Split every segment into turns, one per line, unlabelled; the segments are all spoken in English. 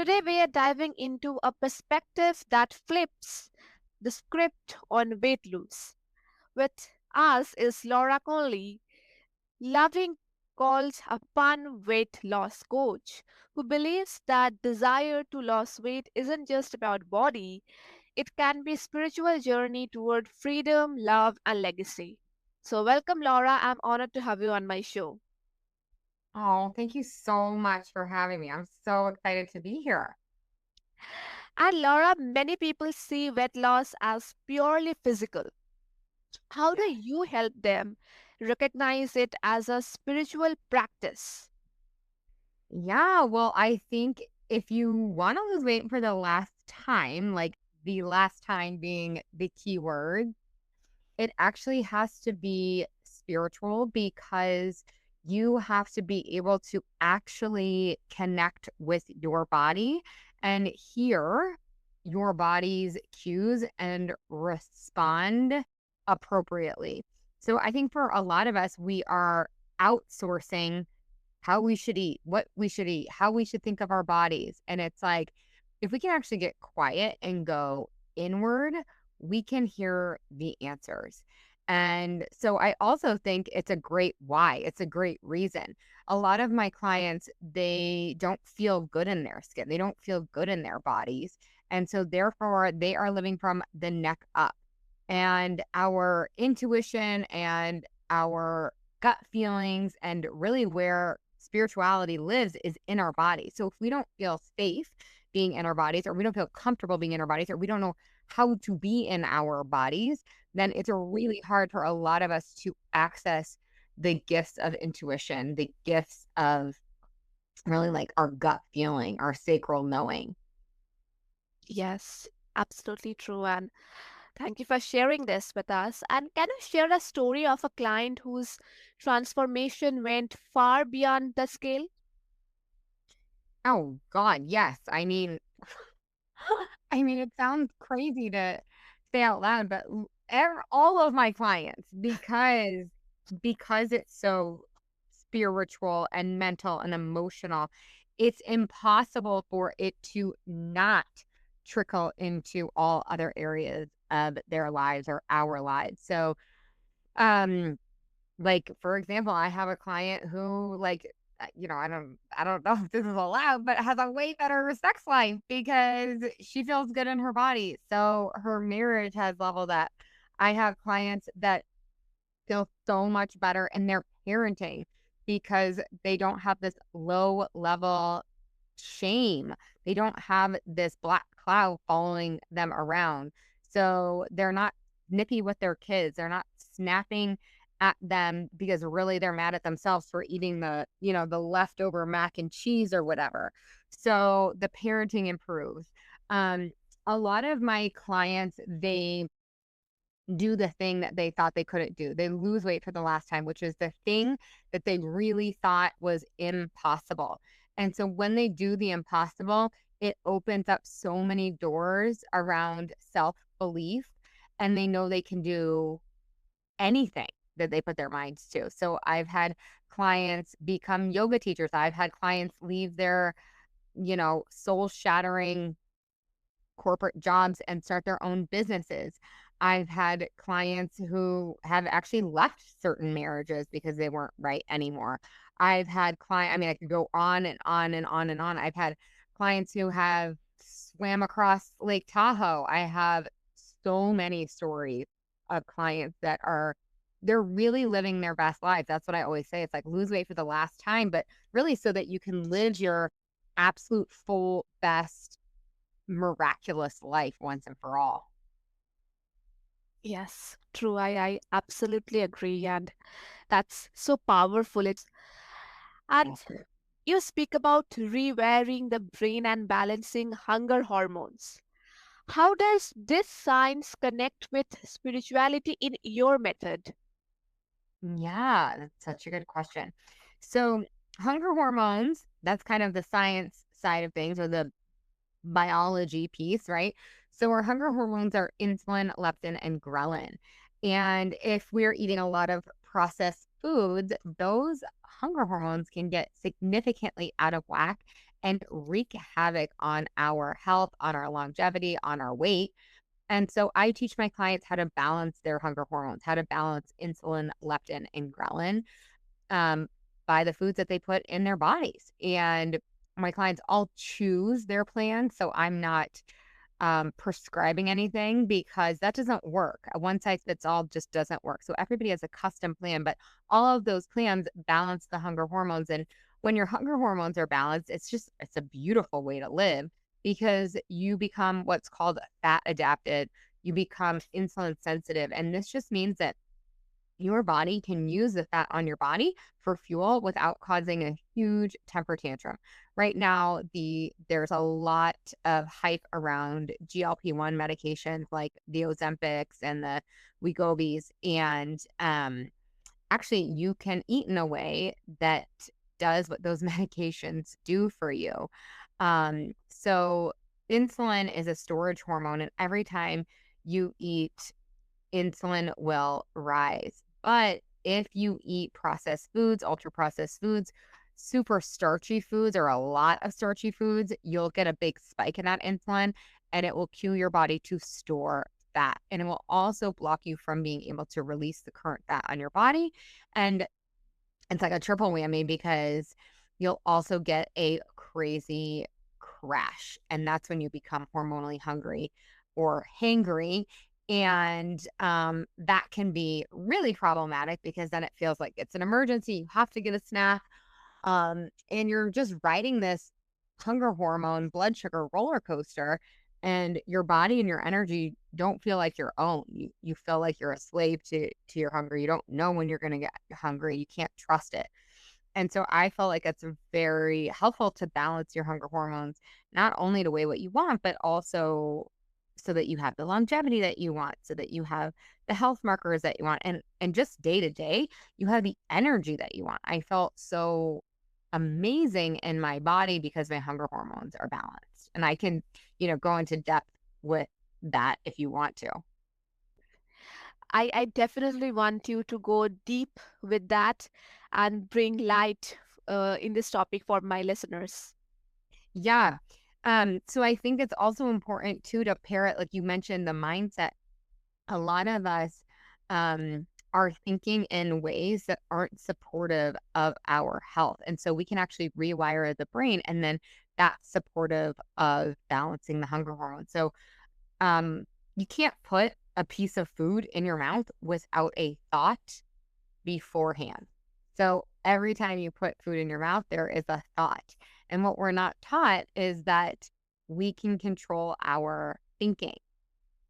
Today we are diving into a perspective that flips the script on weight loss. With us is Laura Conley, loving called a fun weight loss coach, who believes that desire to lose weight isn't just about body, it can be a spiritual journey toward freedom, love, and legacy. So, welcome, Laura. I'm honored to have you on my show.
Oh, thank you so much for having me. I'm so excited to be here.
And Laura, many people see weight loss as purely physical. How do
Yes.
you help them recognize it as a spiritual practice?
Yeah, well, I think if you want to lose weight for the last time, like the last time being the key word, it actually has to be spiritual because you have to be able to actually connect with your body and hear your body's cues and respond appropriately. So I think for a lot of us, we are outsourcing how we should eat, what we should eat, how we should think of our bodies. And it's like, if we can actually get quiet and go inward, we can hear the answers. And so I also think it's a great why. It's a great reason. A lot of my clients, they don't feel good in their skin. They don't feel good in their bodies. And so therefore they are living from the neck up. And our intuition and our gut feelings and really where spirituality lives is in our body. So if we don't feel safe being in our bodies, or we don't feel comfortable being in our bodies, or we don't know how to be in our bodies, then it's really hard for a lot of us to access the gifts of intuition, the gifts of really like our gut feeling, our sacral knowing.
Yes, absolutely true. And thank you for sharing this with us. And can you share a story of a client whose transformation went far beyond the scale?
Oh God, yes. I mean, it sounds crazy to say out loud, but all of my clients, because it's so spiritual and mental and emotional, it's impossible for it to not trickle into all other areas of their lives or our lives. So, um, like, for example, I have a client who, like, I don't know if this is allowed, but has a way better sex life because she feels good in her body. So her marriage has leveled up. I have clients that feel so much better in their parenting because they don't have this low level shame. They don't have this black cloud following them around. So they're not nippy with their kids. They're not snapping at them because really they're mad at themselves for eating the leftover mac and cheese or whatever. So the parenting improves. Um, a lot of my clients, they do the thing that they thought they couldn't do. They lose weight for the last time, which is the thing that they really thought was impossible. And so when they do the impossible, it opens up so many doors around self belief, and they know they can do anything that they put their minds to. So I've had clients become yoga teachers. I've had clients leave their, soul shattering corporate jobs and start their own businesses. I've had clients who have actually left certain marriages because they weren't right anymore. I've had I mean, I could go on and on and on and on. I've had clients who have swam across Lake Tahoe. I have so many stories of clients that they're really living their best lives. That's what I always say. It's like lose weight for the last time, but really so that you can live your absolute full best miraculous life once and for all.
Yes, true. I absolutely agree. And that's so powerful. And you speak about rewiring the brain and balancing hunger hormones. How does this science connect with spirituality in your method?
Yeah, that's such a good question. So, hunger hormones, that's kind of the science side of things or the biology piece, right? So, our hunger hormones are insulin, leptin, and ghrelin. And if we're eating a lot of processed foods, those hunger hormones can get significantly out of whack and wreak havoc on our health, on our longevity, on our weight. And so I teach my clients how to balance their hunger hormones, how to balance insulin, leptin, and ghrelin um, by the foods that they put in their bodies. And my clients all choose their plan. So I'm not prescribing anything because that doesn't work. A one size fits all just doesn't work. So everybody has a custom plan, but all of those plans balance the hunger hormones. And when your hunger hormones are balanced, it's a beautiful way to live because you become what's called fat adapted. You become insulin sensitive. And this just means that your body can use the fat on your body for fuel without causing a huge temper tantrum. Right now, there's a lot of hype around GLP-1 medications like the Ozempics and the Wegovys, and actually, you can eat in a way that does what those medications do for you. So insulin is a storage hormone, and every time you eat insulin will rise. But if you eat processed foods, ultra processed foods, super starchy foods, or a lot of starchy foods, you'll get a big spike in that insulin and it will cue your body to store fat. And it will also block you from being able to release the current fat on your body. And it's like a triple whammy because you'll also get a crazy crash. And that's when you become hormonally hungry or hangry. And that can be really problematic because then it feels like it's an emergency. You have to get a snack. And you're just riding this hunger hormone, blood sugar roller coaster. And your body and your energy don't feel like your own. You feel like you're a slave to your hunger. You don't know when you're going to get hungry. You can't trust it. And so I feel like it's very helpful to balance your hunger hormones, not only to weigh what you want, but also so that you have the longevity that you want, so that you have the health markers that you want, and just day to day, you have the energy that you want. I felt so amazing in my body because my hunger hormones are balanced. And I can, go into depth with that if you want to.
I definitely want you to go deep with that and bring light in this topic for my listeners.
Yeah. So I think it's also important too to pair it, like you mentioned, the mindset. A lot of us are thinking in ways that aren't supportive of our health. And so we can actually rewire the brain and then that's supportive of balancing the hunger hormone. So um, you can't put a piece of food in your mouth without a thought beforehand. So every time you put food in your mouth, there is a thought. And what we're not taught is that we can control our thinking.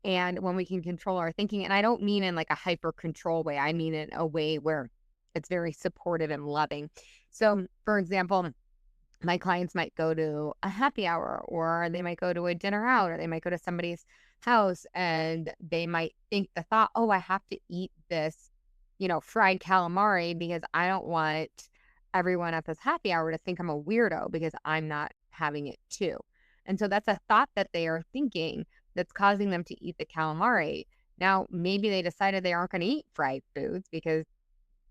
And when we can control our thinking, and I don't mean in like a hyper control way, I mean in a way where it's very supportive and loving. So, for example, my clients might go to a happy hour or they might go to a dinner out or they might go to somebody's house and they might think the thought, oh, I have to eat this, fried calamari because I don't want everyone at this happy hour to think I'm a weirdo because I'm not having it too. And so that's a thought that they are thinking that's causing them to eat the calamari. Now, maybe they decided they aren't going to eat fried foods because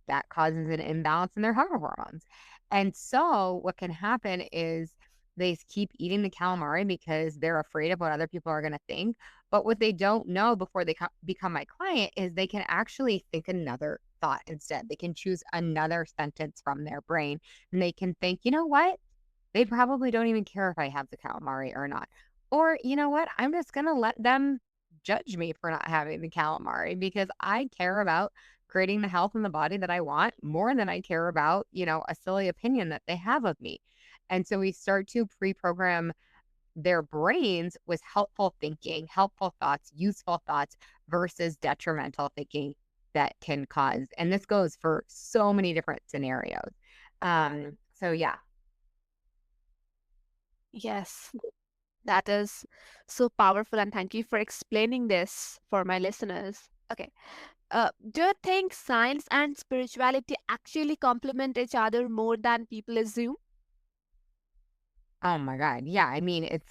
that causes an imbalance in their hunger hormones. And so what can happen is they keep eating the calamari because they're afraid of what other people are going to think. But what they don't know before they become my client is they can actually think another thought instead. They can choose another sentence from their brain and they can think, you know what? They probably don't even care if I have the calamari or not. Or, you know what? I'm just going to let them judge me for not having the calamari because I care about creating the health in the body that I want more than I care about, a silly opinion that they have of me. And so we start to pre-program their brains with helpful thinking, helpful thoughts, useful thoughts versus detrimental thinking that can cause. And this goes for so many different scenarios. So yeah.
Yes, that is so powerful, and thank you for explaining this for my listeners. Okay. Do you think science and spirituality actually complement each other more than people assume?
Oh my God. Yeah. I mean, it's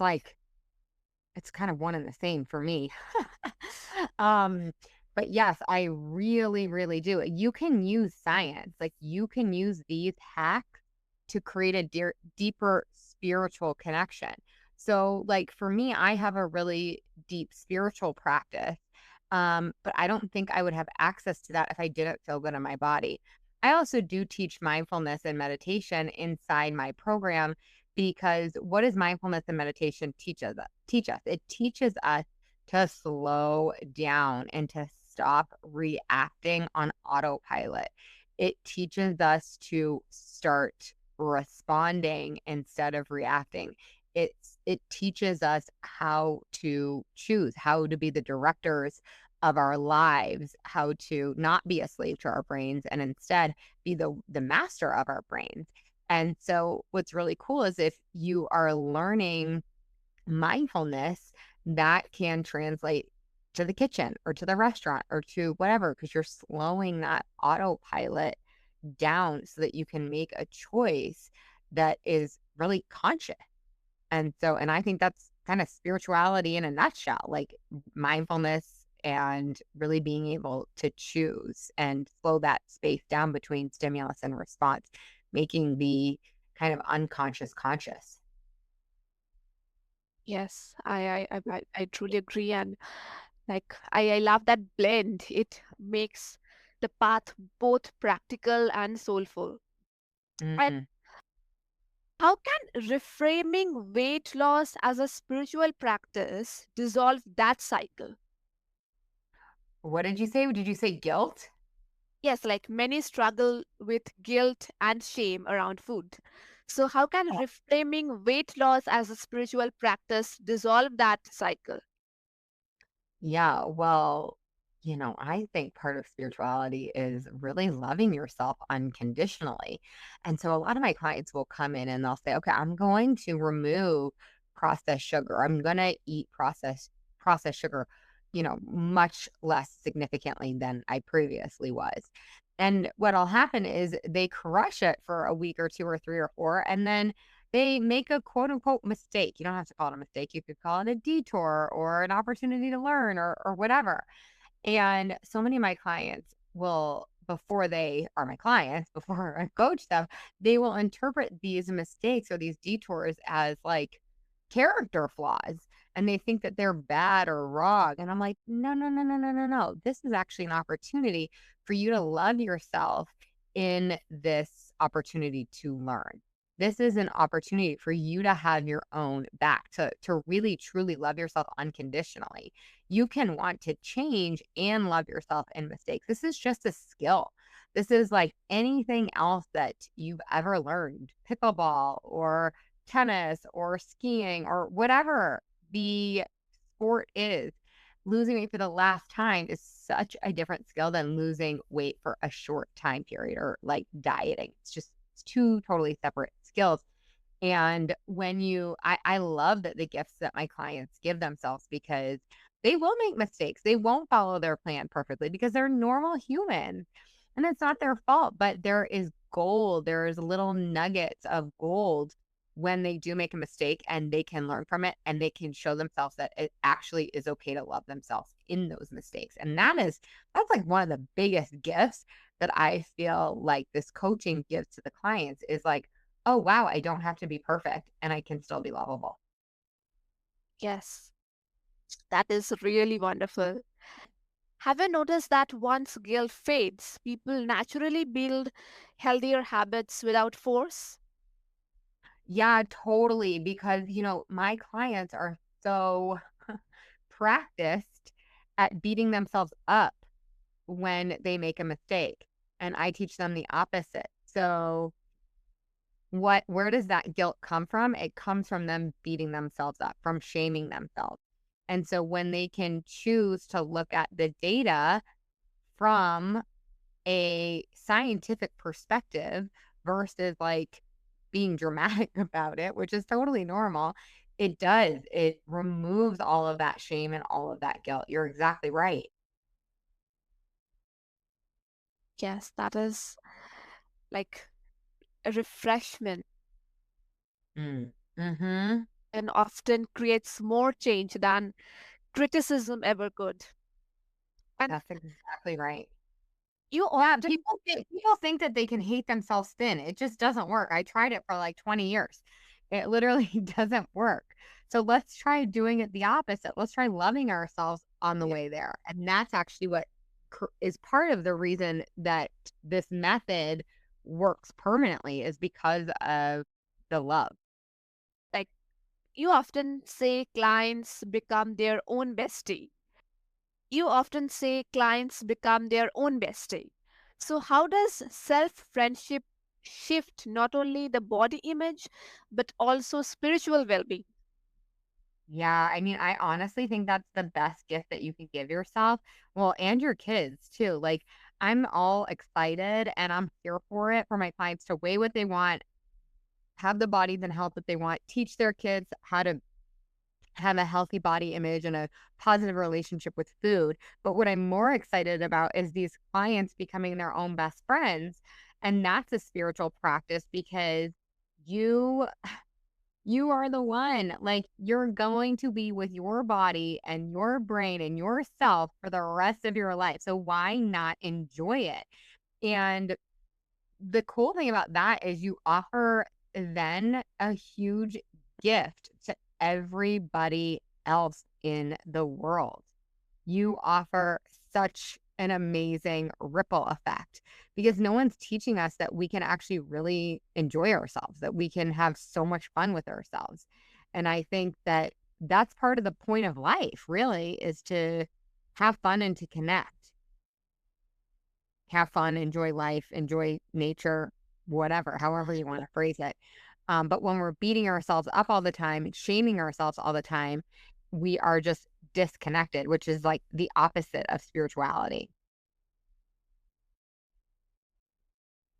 kind of one and the same for me. um, but yes, I really, really do. You can use science, like you can use these hacks to create a deeper spiritual connection. So, like for me, I have a really deep spiritual practice, but I don't think I would have access to that if I didn't feel good in my body. I also do teach mindfulness and meditation inside my program because what does mindfulness and meditation teach us? It teaches us to slow down and to stop reacting on autopilot. It teaches us to start responding instead of reacting. It teaches us how to choose, how to be the directors of our lives, how to not be a slave to our brains and instead be the master of our brains. And so what's really cool is if you are learning mindfulness, that can translate to the kitchen or to the restaurant or to whatever, because you're slowing that autopilot down so that you can make a choice that is really conscious. And I think that's kind of spirituality in a nutshell, like mindfulness and really being able to choose and slow that space down between stimulus and response, making the kind of unconscious conscious.
Yes, I truly agree. And like I love that blend. It makes the path both practical and soulful. And
Mm.
how can reframing weight loss as a spiritual practice dissolve that cycle?
What did you say? Did you say guilt?
Yes, like many struggle with guilt and shame around food. So, how can reframing weight loss as a spiritual practice dissolve that cycle?
Yeah, well, I think part of spirituality is really loving yourself unconditionally. And so a lot of my clients will come in and they'll say, "Okay, I'm going to remove processed sugar. I'm going to eat processed sugar, much less significantly than I previously was." And what'll happen is they crush it for a week or two or three or four, and then they make a quote unquote mistake. You don't have to call it a mistake. You could call it a detour or an opportunity to learn or whatever. And so many of my clients will, before they are my clients, before I coach them, they will interpret these mistakes or these detours as like character flaws. And they think that they're bad or wrong. And I'm like, no, no, no, no, no, no, no. This is actually an opportunity for you to love yourself in this opportunity to learn. This is an opportunity for you to have your own back, to really truly love yourself unconditionally. You can want to change and love yourself in mistakes. This is just a skill. This is like anything else that you've ever learned, pickleball or tennis or skiing or whatever the sport is. Losing weight for the last time is such a different skill than losing weight for a short time period or like dieting. It's two totally separate skills. And I love that the gifts that my clients give themselves because they will make mistakes. They won't follow their plan perfectly because they're normal humans and it's not their fault. But there is gold, there's little nuggets of gold when they do make a mistake and they can learn from it and they can show themselves that it actually is okay to love themselves in those mistakes. And that's like one of the biggest gifts that I feel like this coaching gives to the clients is like, oh, wow, I don't have to be perfect and I can still be lovable.
Yes, that is really wonderful. Have you noticed that once guilt fades, people naturally build healthier habits without force?
Yeah, totally. Because, my clients are so practiced at beating themselves up when they make a mistake. And I teach them the opposite. So, where does that guilt come from? It comes from them beating themselves up, from shaming themselves. And so, when they can choose to look at the data from a scientific perspective versus like being dramatic about it, which is totally normal. It removes all of that shame and all of that guilt. You're exactly right.
Yes, that is like a refreshment
Mm. Mm-hmm.
and often creates more change than criticism ever could. And
That's exactly right.
you
Yeah,
often,
people think that they can hate themselves thin. It just doesn't work. I tried it for like 20 years. It literally doesn't work. So let's try doing it the opposite. Let's try loving ourselves on the
Yeah.
way there. And that's actually what is part of the reason that this method works permanently is because of the love.
Like you often say clients become their own bestie. You often say clients become their own bestie. So, how does self friendship shift not only the body image but also spiritual well being?
Yeah, I mean, I honestly think that's the best gift that you can give yourself. Well, and your kids too. Like, I'm all excited and I'm here for it for my clients to weigh what they want, have the bodies and health that they want, teach their kids how to have a healthy body image and a positive relationship with food. But what I'm more excited about is these clients becoming their own best friends. And that's a spiritual practice because you you are the one. Like, you're going to be with your body and your brain and yourself for the rest of your life. So why not enjoy it? And the cool thing about that is you offer then a huge gift to everybody else in the world. You offer such an amazing ripple effect because no one's teaching us that we can actually really enjoy ourselves, that we can have so much fun with ourselves. And I think that that's part of the point of life, really, is to have fun and to connect, have fun, enjoy life, enjoy nature, whatever, however you want to phrase it. But when we're beating ourselves up all the time, shaming ourselves all the time, we are just disconnected, which is like the opposite of spirituality.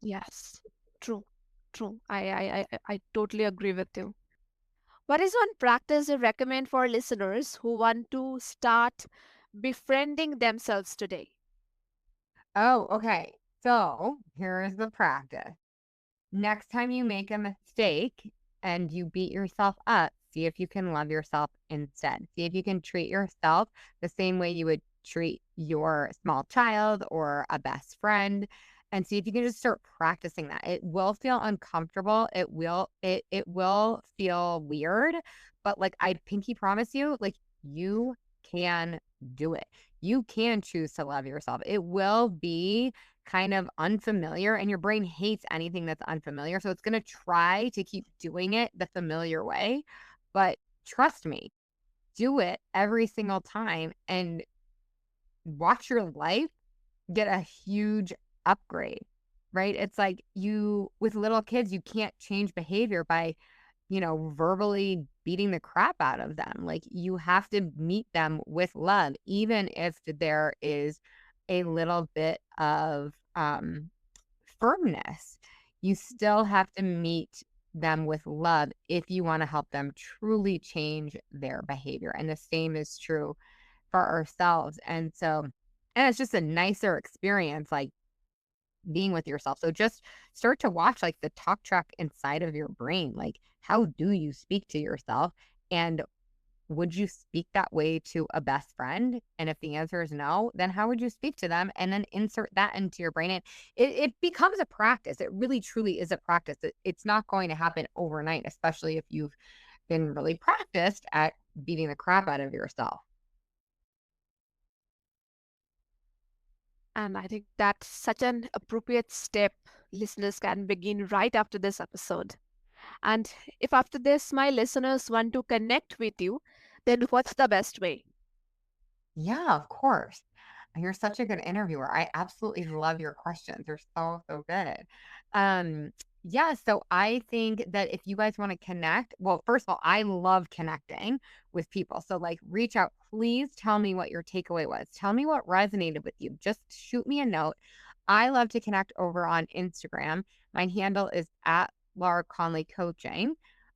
Yes, true, true. I totally agree with you. What is one practice you recommend for listeners who want to start befriending themselves today?
Oh, okay. So here's the practice. Next time you make a mistake and you beat yourself up, see if you can love yourself instead. See if you can treat yourself the same way you would treat your small child or a best friend, and see if you can just start practicing that. It will feel uncomfortable. It will feel weird, but like I pinky promise you, like you can do it. You can choose to love yourself. It will be kind of unfamiliar and your brain hates anything that's unfamiliar. So it's going to try to keep doing it the familiar way. But trust me, do it every single time and watch your life get a huge upgrade, right? It's like you, with little kids, you can't change behavior by, verbally beating the crap out of them. Like you have to meet them with love, even if there is a little bit of firmness. You still have to meet them with love if you want to help them truly change their behavior. And the same is true for ourselves. And it's just a nicer experience, like being with yourself. So just start to watch like the talk track inside of your brain. Like, how do you speak to yourself? And would you speak that way to a best friend? And if the answer is no, then how would you speak to them? And then insert that into your brain. And it becomes a practice. It really, truly is a practice. It's not going to happen overnight, especially if you've been really practiced at beating the crap out of yourself.
And I think that's such an appropriate step listeners can begin right after this episode. And if after this my listeners want to connect with you, then what's the best way?
Yeah, of course. You're such a good interviewer. I absolutely love your questions. They're so, so good. Um, yeah, so I think that if you guys want to connect, well, first of all, I love connecting with people. So like reach out, please tell me what your takeaway was. Tell me what resonated with you. Just shoot me a note. I love to connect over on Instagram. My handle is at Laura Conley Coaching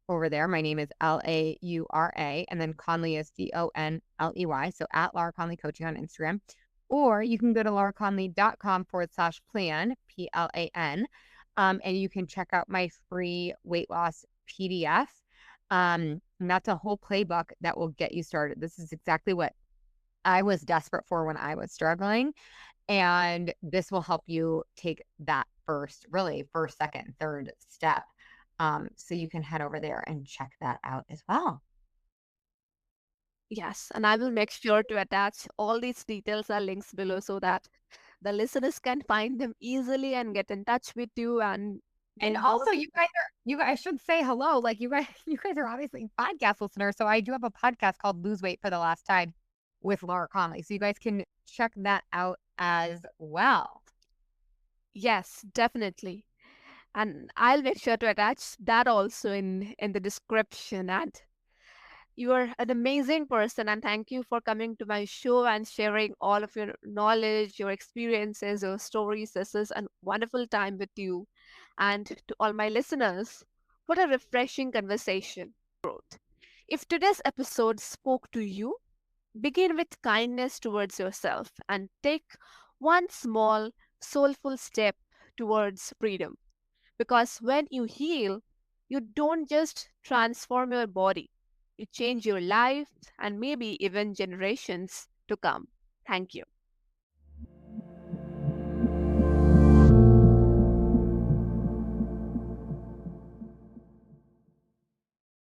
over there. My name is Laura, and then Conley is Conley. So at Laura Conley Coaching on Instagram. Or you can go to lauraconley.com/plan, PLAN, and you can check out my free weight loss PDF. And that's a whole playbook that will get you started. This is exactly what I was desperate for when I was struggling. And this will help you take that first, really first, second, third step So you can head over there and check that out as well.
Yes, and I will make sure to attach all these details or links below so that the listeners can find them easily and get in touch with you and
And
know how
also,
to.
you guys should say hello. Like you guys are obviously podcast listeners. So I do have a podcast called Lose Weight for the Last Time with Laura Conley. So you guys can check that out as well.
Yes, definitely. And I'll make sure to attach that also in the description. And you are an amazing person, and thank you for coming to my show and sharing all of your knowledge, your experiences, your stories. This is a wonderful time with you. And to all my listeners, what a refreshing conversation. Growth. If today's episode spoke to you, begin with kindness towards yourself and take one small, soulful step towards freedom. Because when you heal, you don't just transform your body, you change your life and maybe even generations to come. Thank you.